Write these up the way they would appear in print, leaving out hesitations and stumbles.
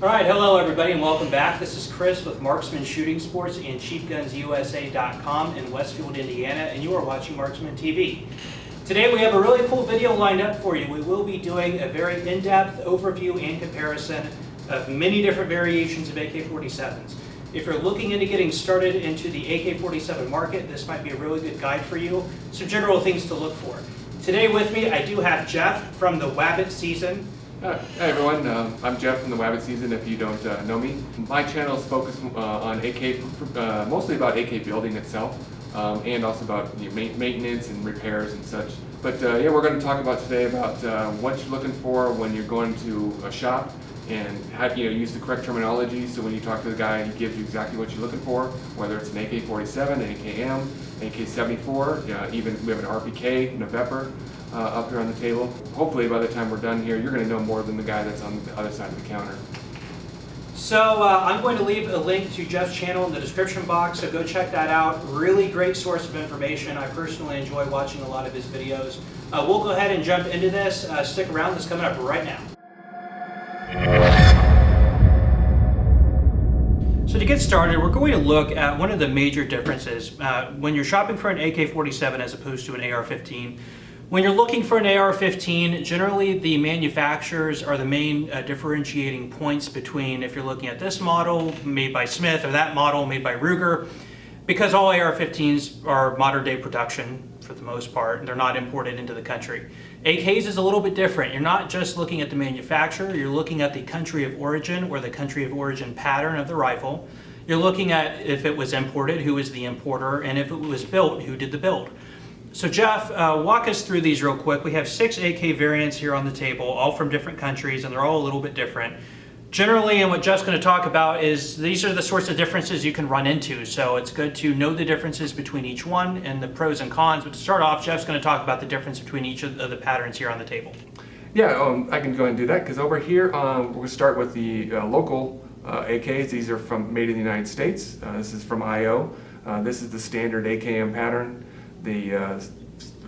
All right, hello everybody and welcome back. This is Chris with Marksman Shooting Sports and CheapGunsUSA.com in Westfield, Indiana, and you are watching Marksman TV. Today we have a really cool video lined up for you. We will be doing a very in-depth overview and comparison of many different variations of AK-47s. If you're looking into getting started into the AK-47 market, this might be a really good guide for you. Some general things to look for. Today with me, I do have Jeff from TheWabbitSeason. Hi everyone, I'm Jeff from TheWabbitSeason if you don't know me. My channel is focused on AK, mostly about AK building itself, and also about maintenance and repairs and such. But yeah, we're going to talk about today about what you're looking for when you're going to a shop and how use the correct terminology, so when you talk to the guy, he gives you exactly what you're looking for, whether it's an AK-47, an AKM, AK-74, even we have an Rpk and a Vepr up here on the table. Hopefully by the time we're done here, you're going to know more than the guy that's on the other side of the counter. So I'm going to leave a link to Jeff's channel in the description box, so go check that out. Really great source of information. I personally enjoy watching a lot of his videos. We'll go ahead and jump into this. Stick around, this is coming up right now. So to get started, we're going to look at one of the major differences when you're shopping for an AK-47 as opposed to an AR-15. When you're looking for an AR-15, generally the manufacturers are the main differentiating points between if you're looking at this model made by Smith or that model made by Ruger, because all AR-15s are modern day production for the most part. They're not imported into the country. AKs is a little bit different. You're not just looking at the manufacturer, you're looking at the country of origin or the country of origin pattern of the rifle. You're looking at if it was imported, who is the importer, and if it was built, who did the build. So Jeff, walk us through these real quick. We have 6 AK variants here on the table, all from different countries, and they're all a little bit different. Generally, and what Jeff's going to talk about is these are the sorts of differences you can run into. So it's good to know the differences between each one and the pros and cons. But to start off, Jeff's going to talk about the difference between each of the patterns here on the table. Yeah, I can go ahead and do that, because over here we're going to start with the local AKs. These are made in the United States. This is from IO. This is the standard AKM pattern. The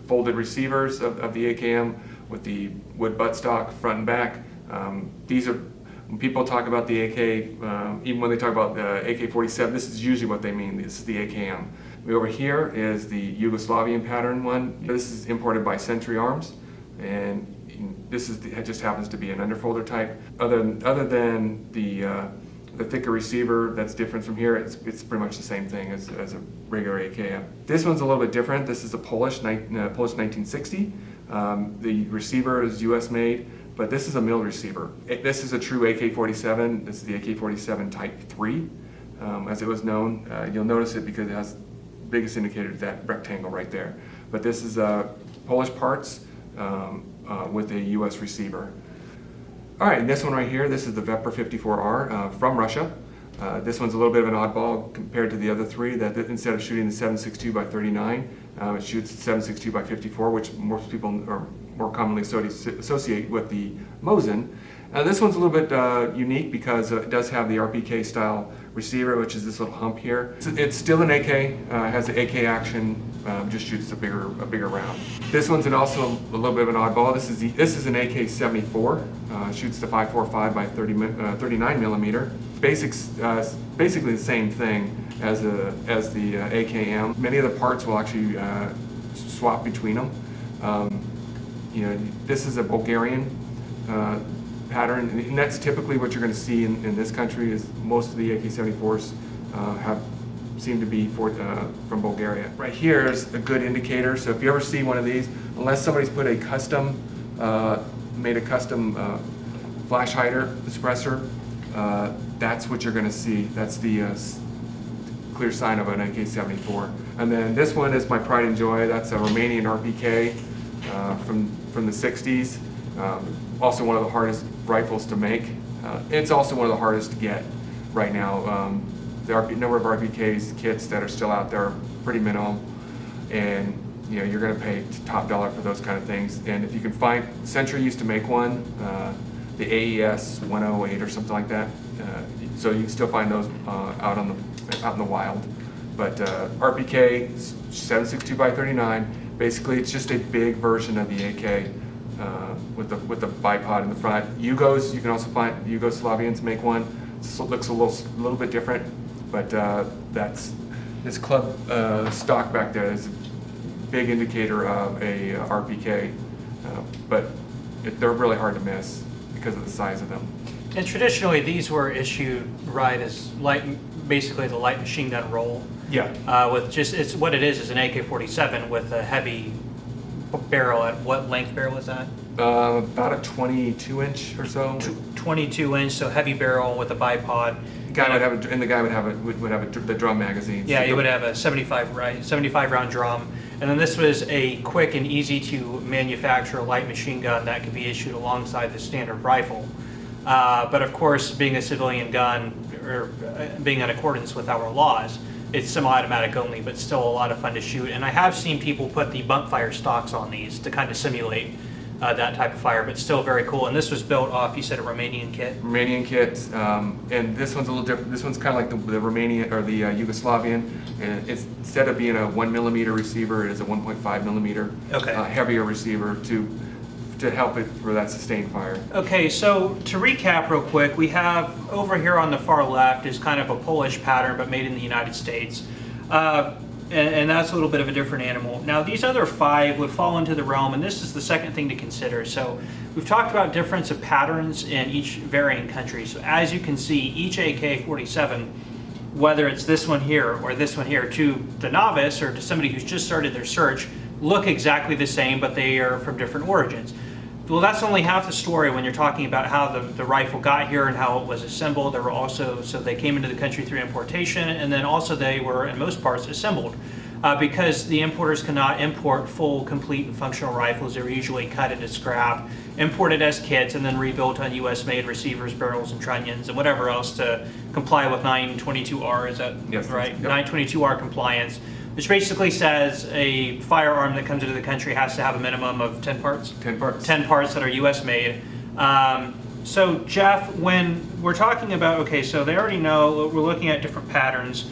folded receivers of the AKM with the wood buttstock front and back. These are, when people talk about the AK, even when they talk about the AK-47, this is usually what they mean. This is the AKM. Over here is the Yugoslavian pattern one. This is imported by Century Arms, and this is it just happens to be an underfolder type. Other than the thicker receiver that's different from here, it's pretty much the same thing as a regular AKM. This one's a little bit different. This is a Polish 1960. The receiver is US made, but this is a milled receiver. This is a true AK-47. This is the AK-47 Type 3, as it was known. You'll notice it because it has the biggest indicator, that rectangle right there. But this is Polish parts with a US receiver. All right, and this one right here, this is the Vepr 54R from Russia. This one's a little bit of an oddball compared to the other three, that instead of shooting the 7.62 by 39, it shoots 7.62 by 54, which most people are more commonly associate with the Mosin. This one's a little bit unique because it does have the Rpk style receiver, which is this little hump here. It's still an AK, has the AK action, just shoots a bigger round. This one's also a little bit of an oddball. This is an AK-74, shoots the 5.45 by 39 millimeter. Basically the same thing as the AKM. Many of the parts will actually swap between them. This is a Bulgarian pattern, and that's typically what you're going to see in this country. Is most of the AK-74s seem to be from Bulgaria. Right here is a good indicator. So if you ever see one of these, unless somebody's put a custom, made a custom flash hider suppressor, that's what you're going to see. That's the clear sign of an AK-74. And then this one is my pride and joy. That's a Romanian Rpk from the 60s. Also one of the hardest rifles to make. It's also one of the hardest to get right now. The number of RPKs kits that are still out there are pretty minimal, and you're going to pay top dollar for those kind of things. And if you can find, Century used to make one, the AES 108 or something like that. So you can still find those out in the wild. But RPK 7.62 by 39. Basically, it's just a big version of the AK. with the bipod in the front. Yugos, you can also find Yugoslavians make one. It looks a little bit different, but that's this club stock back there is a big indicator of a RPK, but they're really hard to miss because of the size of them. And traditionally, these were issued as basically the light machine gun roll. Yeah. With just what it is an AK-47 with a heavy barrel. At what length barrel is that? About a 22-inch or so. 22-inch, so heavy barrel with a bipod. The guy would have the drum magazine. Yeah, you would have a 75 round drum, and then this was a quick and easy to manufacture light machine gun that could be issued alongside the standard rifle. But of course, being a civilian gun or being in accordance with our laws, it's semi-automatic only, but still a lot of fun to shoot. And I have seen people put the bump fire stocks on these to kind of simulate that type of fire, but still very cool. And this was built off, you said, a Romanian kit? Romanian kit, and this one's a little different. This one's kind of like the Romanian or the Yugoslavian, and it's, instead of being a 1mm receiver, it is a 1.5mm heavier receiver to help it for that sustained fire. Okay, so to recap real quick, we have over here on the far left is kind of a Polish pattern, but made in the United States. And that's a little bit of a different animal. Now, these other 5 would fall into the realm, and this is the second thing to consider. So we've talked about difference of patterns in each varying country. So as you can see, each AK-47, whether it's this one here or this one here, to the novice or to somebody who's just started their search, look exactly the same, but they are from different origins. Well, that's only half the story when you're talking about how the rifle got here and how it was assembled. There were also, so they came into the country through importation, and then also they were, in most parts, assembled. Because the importers cannot import full, complete, and functional rifles. They were usually cut into scrap, imported as kits, and then rebuilt on US-made receivers, barrels, and trunnions, and whatever else to comply with 922R, is that right? Yep. 922R compliance, which basically says a firearm that comes into the country has to have a minimum of 10 parts? 10 parts. 10 parts that are US made. So Jeff, when we're talking about, okay, so they already know we're looking at different patterns.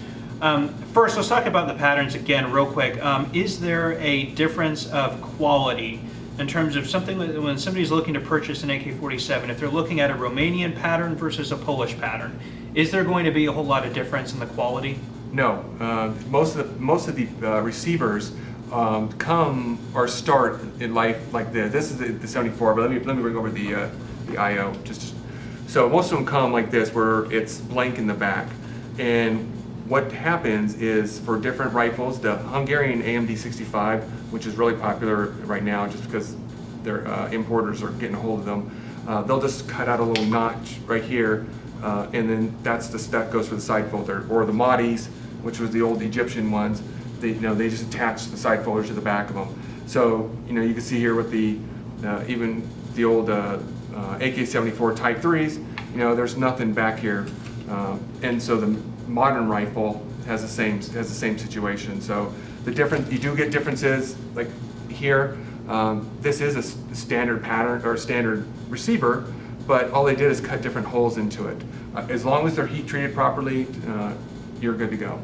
First, let's talk about the patterns again real quick. Is there a difference of quality in terms of something that when somebody's looking to purchase an AK-47, if they're looking at a Romanian pattern versus a Polish pattern, is there going to be a whole lot of difference in the quality? No, most of the receivers come or start in life like this. This is the 74, but let me bring over the IO. So most of them come like this, where it's blank in the back. And what happens is, for different rifles, the Hungarian AMD65, which is really popular right now, just because their importers are getting a hold of them, they'll just cut out a little notch right here, and then that goes for the side folder. Or the Mahdi's, which was the old Egyptian ones, they just attach the side folders to the back of them. So you can see here with the even the old AK-74 Type 3s, there's nothing back here, and so the modern rifle has the same situation. So you do get differences like here. This is a standard pattern or standard receiver, but all they did is cut different holes into it. As long as they're heat treated properly, you're good to go.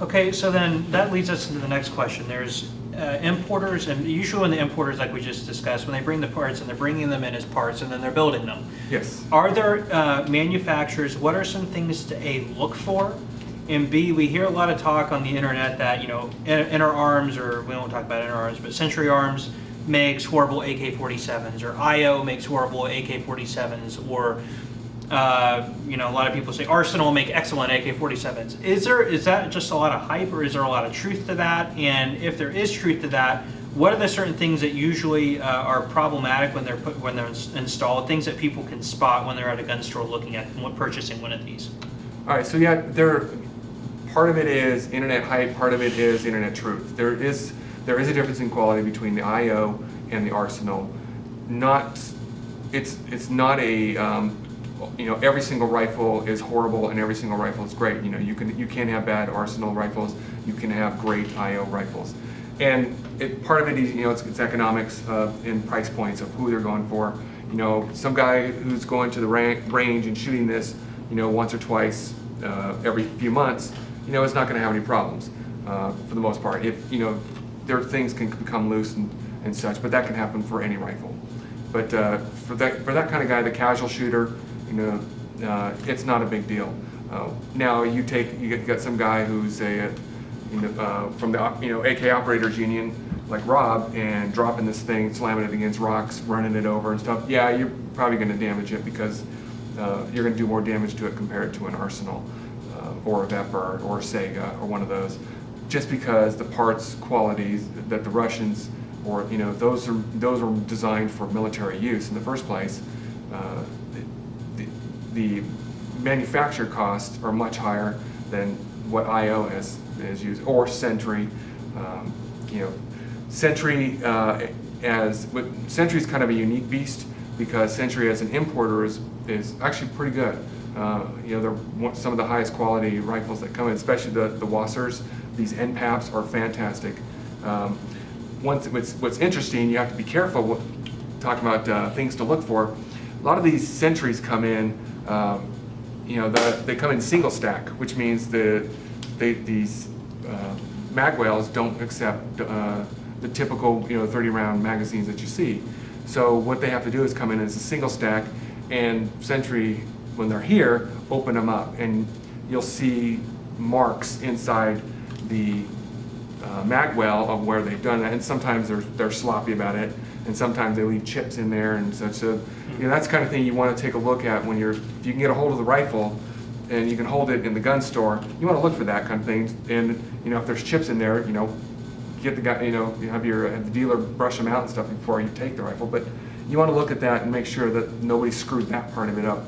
Okay, so then that leads us into the next question. There's importers, and usually when the importers, like we just discussed, when they bring the parts and they're bringing them in as parts and then they're building them. Yes. Are there manufacturers, what are some things to A, look for? And B, we hear a lot of talk on the internet that, Inner Arms, or we won't talk about Inner Arms, but Century Arms makes horrible AK-47s, or IO makes horrible AK-47s, or a lot of people say Arsenal make excellent AK-47s. Is that just a lot of hype, or is there a lot of truth to that? And if there is truth to that, what are the certain things that usually are problematic when they're installed? Things that people can spot when they're at a gun store looking at purchasing one of these. All right. So yeah, part of it is internet hype. Part of it is internet truth. There is a difference in quality between the IO and the Arsenal. It's not a every single rifle is horrible and every single rifle is great. You can have bad Arsenal rifles, you can have great IO rifles, and part of it is it's economics and price points of who they're going for. Some guy who's going to the range and shooting this once or twice every few months, is not going to have any problems for the most part. If their things can become loose and such, but that can happen for any rifle. But for that kind of guy, the casual shooter, it's not a big deal. Now you got some guy who's from the AK Operators Union, like Rob, and dropping this thing, slamming it against rocks, running it over and stuff. Yeah, you're probably going to damage it because you're going to do more damage to it compared to an Arsenal or a Vepr or a Sega or one of those, just because the parts qualities that the Russians those are designed for military use in the first place. The manufacture costs are much higher than what IO has used, or Sentry. Sentry Sentry's kind of a unique beast because Sentry as an importer is actually pretty good. They're some of the highest quality rifles that come in, especially the Wassers. These NPAPs are fantastic. What's interesting, you have to be careful talking about things to look for. A lot of these Sentries come in, they come in single stack, which means these mag whales don't accept the typical 30-round magazines that you see. So what they have to do is come in as a single stack, and Sentry, when they're here, open them up, and you'll see marks inside the mag well of where they've done that, and sometimes they're sloppy about it, and sometimes they leave chips in there and such. So that's the kind of thing you want to take a look at when if you can get a hold of the rifle and you can hold it in the gun store, you want to look for that kind of thing. And if there's chips in there, get the guy, have the dealer brush them out and stuff before you take the rifle. But you want to look at that and make sure that nobody screwed that part of it up.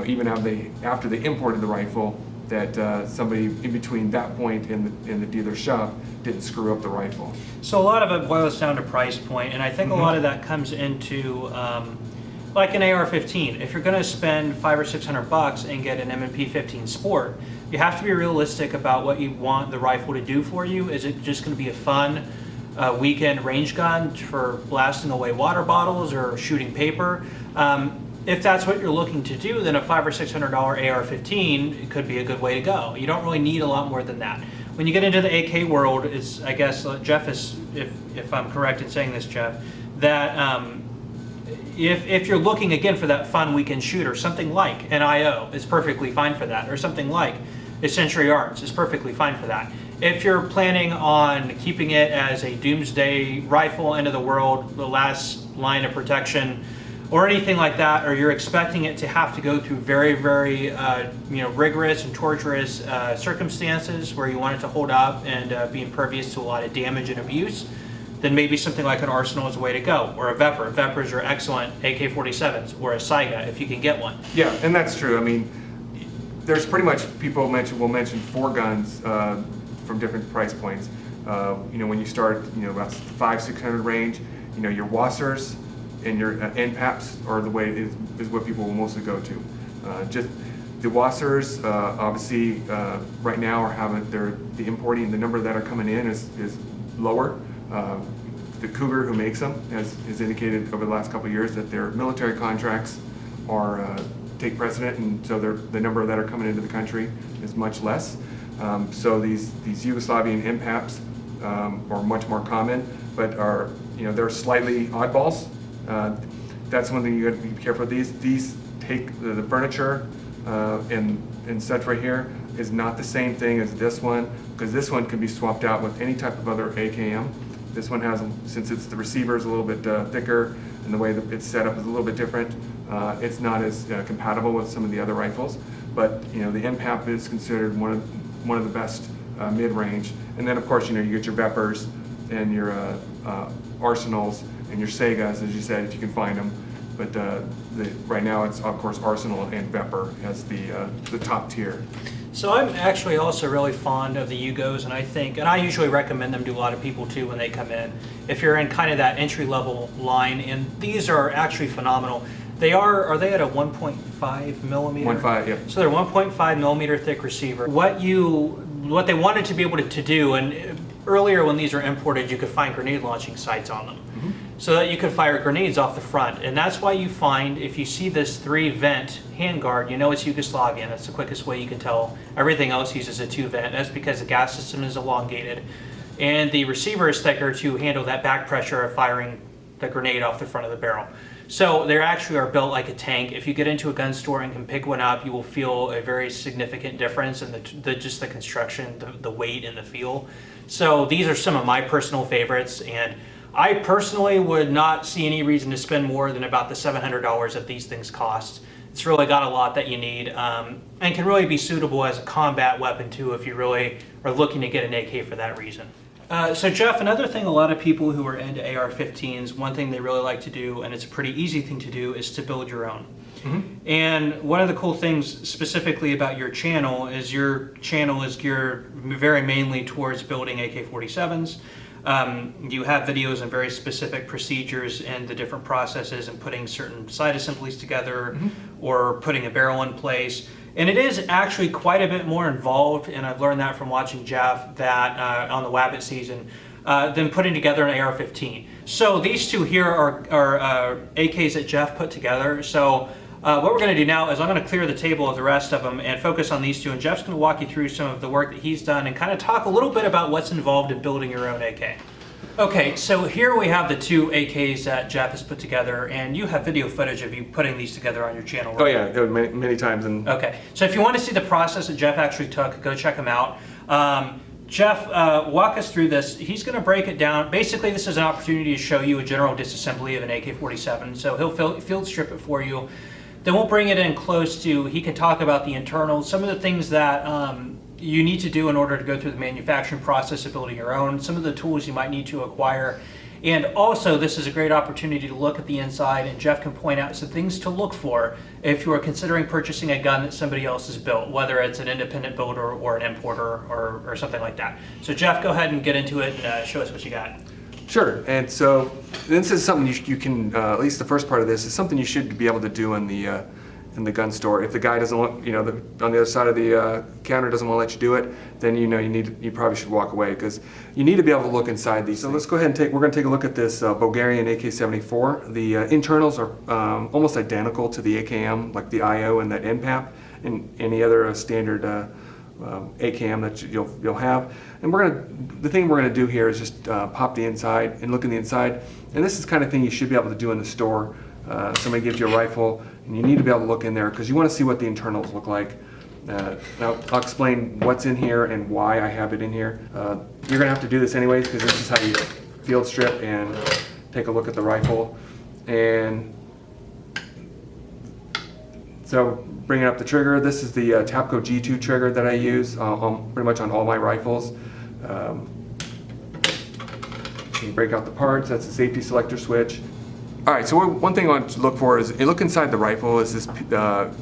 Even after they imported the rifle, that somebody in between that point in the dealer's shop didn't screw up the rifle. So a lot of it boils down to price point, and I think a lot of that comes into like an AR-15. If you're going to spend $500 or $600 and get an M&P 15 Sport, you have to be realistic about what you want the rifle to do for you. Is it just going to be a fun weekend range gun for blasting away water bottles or shooting paper? If that's what you're looking to do, then a $500 or $600 AR-15 could be a good way to go. You don't really need a lot more than that. When you get into the AK world, I guess Jeff is, if I'm correct in saying this, Jeff, that if you're looking again for that fun weekend shooter, something like an IO is perfectly fine for that, or something like a Century Arts is perfectly fine for that. If you're planning on keeping it as a doomsday rifle, end of the world, the last line of protection, or anything like that, or you're expecting it to have to go through very, very rigorous and torturous circumstances where you want it to hold up and be impervious to a lot of damage and abuse, then maybe something like an Arsenal is the way to go, or a Vepr. Veprs are excellent AK-47s, or a Saiga if you can get one. Yeah, and that's true. I mean, there's pretty much, people will mention 4 guns from different price points. When you start, about $500-600 range, your Wassers and your NPAPs are the way is what people will mostly go to. Just the Wassers, obviously, right now are the importing, the number that are coming in is lower. The Cougar, who makes them, has indicated over the last couple of years that their military contracts take precedent, and so the number that are coming into the country is much less. So these Yugoslavian NPAPs are much more common, but they're slightly oddballs. That's one thing you got to be careful with. These take the furniture and such right here is not the same thing as this one, because this one can be swapped out with any type of other AKM. This one has, since the receiver is a little bit thicker and the way that it's set up is a little bit different, it's not as compatible with some of the other rifles. But the NPAP is considered one of the best mid-range. And then of course you get your Veprs and your Arsenals and your Segas, as you said, if you can find them. But right now it's of course Arsenal and Vepr as the top tier. So I'm actually also really fond of the Yugos, and I usually recommend them to a lot of people too when they come in. If you're in kind of that entry-level line, and these are actually phenomenal. Are they at a 1.5 millimeter? 1.5, yeah. So they're 1.5 millimeter thick receiver. What they wanted to be able to do, and earlier when these were imported, you could find grenade launching sights on them. So that you could fire grenades off the front. And that's why you find, if you see this 3-vent handguard, it's Yugoslavian. That's the quickest way you can tell. Everything else uses a 2-vent. That's because the gas system is elongated. And the receiver is thicker to handle that back pressure of firing the grenade off the front of the barrel. So they actually are built like a tank. If you get into a gun store and can pick one up, you will feel a very significant difference in just the construction, the weight, and the feel. So these are some of my personal favorites, and I personally would not see any reason to spend more than about the $700 that these things cost. It's really got a lot that you need, and can really be suitable as a combat weapon too if you really are looking to get an AK for that reason. So Jeff, another thing a lot of people who are into AR-15s, one thing they really like to do, and it's a pretty easy thing to do, is to build your own. Mm-hmm. And one of the cool things specifically about your channel is geared very mainly towards building AK-47s. You have videos on very specific procedures and the different processes and putting certain side assemblies together, mm-hmm. or putting a barrel in place. And it is actually quite a bit more involved, and I've learned that from watching Jeff that on the TheWabbitSeason, than putting together an AR-15. So these two here are AKs that Jeff put together. So what we're going to do now is I'm going to clear the table of the rest of them and focus on these two, and Jeff's going to walk you through some of the work that he's done and kind of talk a little bit about what's involved in building your own AK. Okay, so here we have the two AKs that Jeff has put together, and you have video footage of you putting these together on your channel. Right? Oh yeah, many times. And okay, so if you want to see the process that Jeff actually took, go check him out. Jeff, walk us through this. He's going to break it down. Basically, this is an opportunity to show you a general disassembly of an AK-47, so he'll field strip it for you. Then we'll bring it in close to, he can talk about the internals, some of the things that you need to do in order to go through the manufacturing process of building your own, some of the tools you might need to acquire. And also, this is a great opportunity to look at the inside, and Jeff can point out some things to look for if you are considering purchasing a gun that somebody else has built, whether it's an independent builder or an importer or something like that. So Jeff, go ahead and get into it and show us what you got. Sure, and so this is something you can, at least the first part of this is something you should be able to do in the gun store. If the guy doesn't want, on the other side of the counter doesn't want to let you do it, then you probably should walk away, because you need to be able to look inside these. So let's go ahead and we're going to take a look at this Bulgarian AK-74. The internals are almost identical to the AKM, like the IO and that NPAP and any other standard AKM that you'll have. And the thing we're going to do here is just pop the inside and look in the inside. And this is the kind of thing you should be able to do in the store. Somebody gives you a rifle, and you need to be able to look in there because you want to see what the internals look like. Now I'll explain what's in here and why I have it in here. You're going to have to do this anyways, because this is how you field strip and take a look at the rifle. And so bringing up the trigger, this is the Tapco G2 trigger that I use pretty much on all my rifles. You break out the parts, that's the safety selector switch. All right, so one thing I want to look for is, you look inside the rifle, is this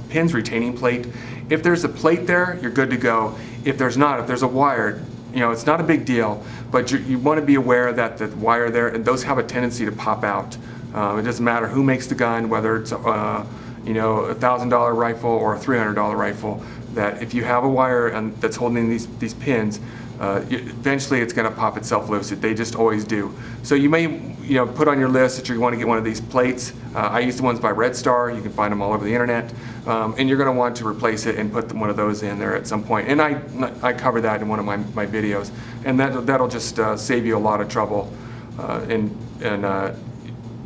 pin's retaining plate. If there's a plate there, you're good to go. If there's not, if there's a wire, it's not a big deal, but you want to be aware that the wire there, and those have a tendency to pop out. It doesn't matter who makes the gun, whether it's a $1,000 rifle or a $300 rifle, that if you have a wire that's holding these pins, eventually it's going to pop itself loose. They just always do. So you may put on your list that you want to get one of these plates. I use the ones by Red Star. You can find them all over the internet. And you're going to want to replace it and put one of those in there at some point. And I cover that in one of my videos. And that'll just save you a lot of trouble and a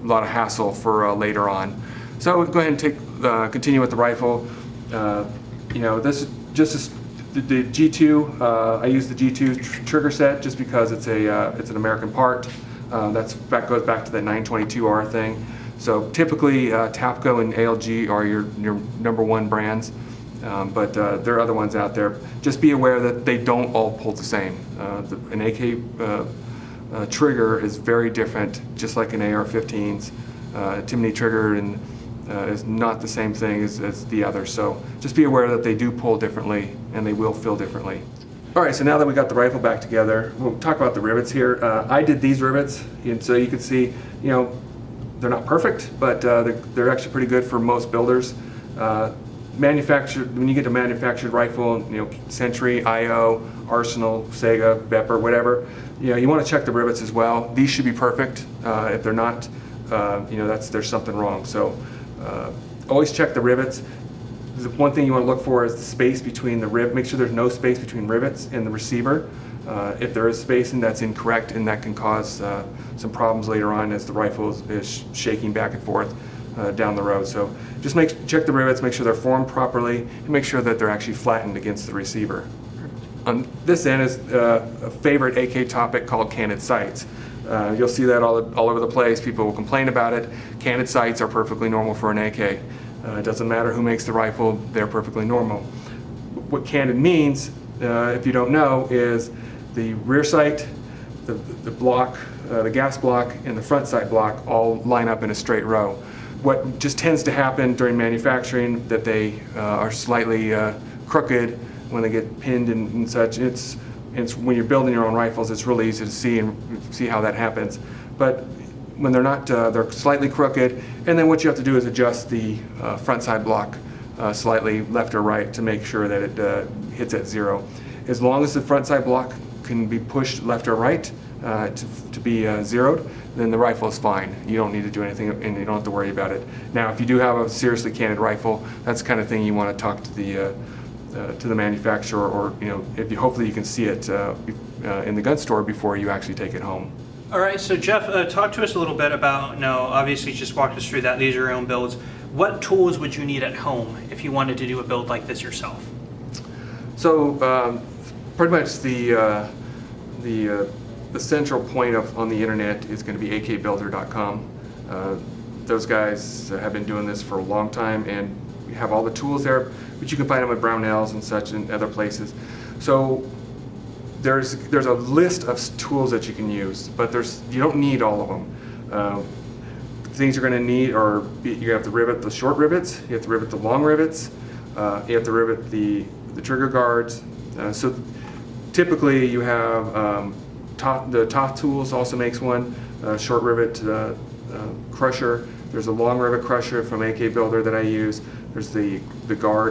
lot of hassle for later on. So go ahead and continue with the rifle. This is just the G2. I use the G2 trigger set just because it's an American part. That goes back to the 922R thing. So typically Tapco and ALG are your #1 brands, but there are other ones out there. Just be aware that they don't all pull the same. An AK trigger is very different, just like an AR-15's. Timney trigger is not the same thing as the other. So just be aware that they do pull differently and they will feel differently. All right, so now that we got the rifle back together, we'll talk about the rivets here. I did these rivets, and so you can see, they're not perfect, but they're actually pretty good for most builders. When you get a manufactured rifle, Century, IO, Arsenal, Sega, Bepper, whatever, you want to check the rivets as well. These should be perfect. If they're not, there's something wrong. So always check the rivets. The one thing you want to look for is the space between the rib. Make sure there's no space between rivets and the receiver. If there is spacing, that's incorrect, and that can cause some problems later on as the rifle is shaking back and forth. down the road. So just check the rivets, make sure they're formed properly, and make sure that they're actually flattened against the receiver. On this end is a favorite AK topic called canted sights. You'll see that all over the place. People will complain about it. Canted sights are perfectly normal for an AK. It doesn't matter who makes the rifle, they're perfectly normal. What canted means, if you don't know, is the rear sight, the block, the gas block, and the front sight block all line up in a straight row. What just tends to happen during manufacturing, that they are slightly crooked when they get pinned and such. It's when you're building your own rifles, it's really easy to see how that happens. But when they're not, they're slightly crooked, and then what you have to do is adjust the front side block slightly left or right to make sure that it hits at 0. As long as the front side block can be pushed left or right to be zeroed, then the rifle is fine. You don't need to do anything, and you don't have to worry about it. Now, if you do have a seriously canted rifle, that's the kind of thing you want to talk to the manufacturer, or hopefully you can see it in the gun store before you actually take it home. All right, so Jeff, talk to us a little bit about, obviously just walked us through that. These are your own builds. What tools would you need at home if you wanted to do a build like this yourself? So pretty much the central point on the internet is going to be akbuilder.com. Those guys have been doing this for a long time, and we have all the tools there, but you can find them at Brownells and such and other places. So there's a list of tools that you can use, but you don't need all of them. Things you're going to need are, you have to rivet the short rivets, you have to rivet the long rivets, you have to rivet the trigger guards. So typically you have the Toth Tools also makes one, short rivet crusher. There's a long rivet crusher from AK Builder that I use. There's the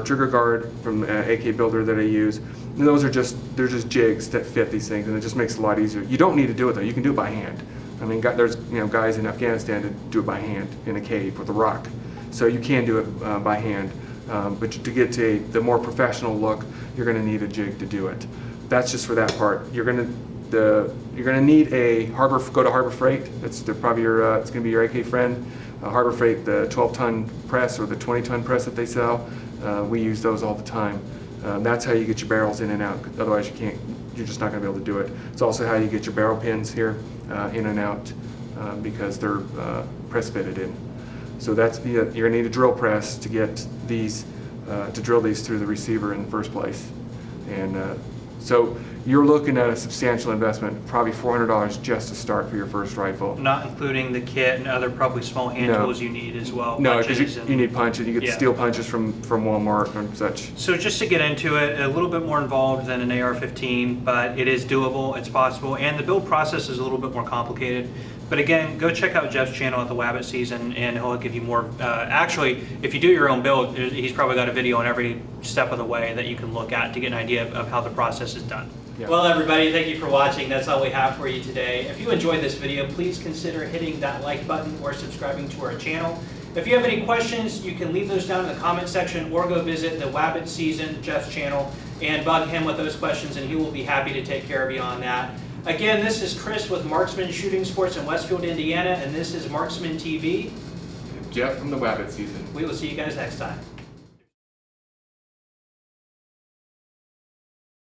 trigger guard from AK Builder that I use. And they're just jigs that fit these things, and it just makes it a lot easier. You don't need to do it though. You can do it by hand. I mean, there's guys in Afghanistan that do it by hand in a cave with a rock. So you can do it by hand. But to get to the more professional look, you're going to need a jig to do it. That's just for that part. You're going to need a go to Harbor Freight. It's going to be your AK friend. Harbor Freight, the 12-ton press or the 20-ton press that they sell. We use those all the time. That's how you get your barrels in and out. Otherwise, you're just not going to be able to do it. It's also how you get your barrel pins here in and out because they're press fitted in. So you're going to need a drill press to get these to drill these through the receiver in the first place. And so you're looking at a substantial investment, probably $400 just to start for your first rifle. Not including the kit and other probably small hand tools you need as well. No, because you need punches. You get steel punches from Walmart and such. So just to get into it, a little bit more involved than an AR-15, but it is doable, it's possible, and the build process is a little bit more complicated. But again, go check out Jeff's channel at TheWabbitSeason, and he'll give you more. Actually, if you do your own build, he's probably got a video on every step of the way that you can look at to get an idea of how the process is done. Yeah. Well, everybody, thank you for watching. That's all we have for you today. If you enjoyed this video, please consider hitting that like button or subscribing to our channel. If you have any questions, you can leave those down in the comment section or go visit TheWabbitSeason, Jeff's channel, and bug him with those questions, and he will be happy to take care of you on that. Again, this is Chris with Marksman Shooting Sports in Westfield, Indiana, and this is Marksman TV. Jeff from TheWabbitSeason. We will see you guys next time.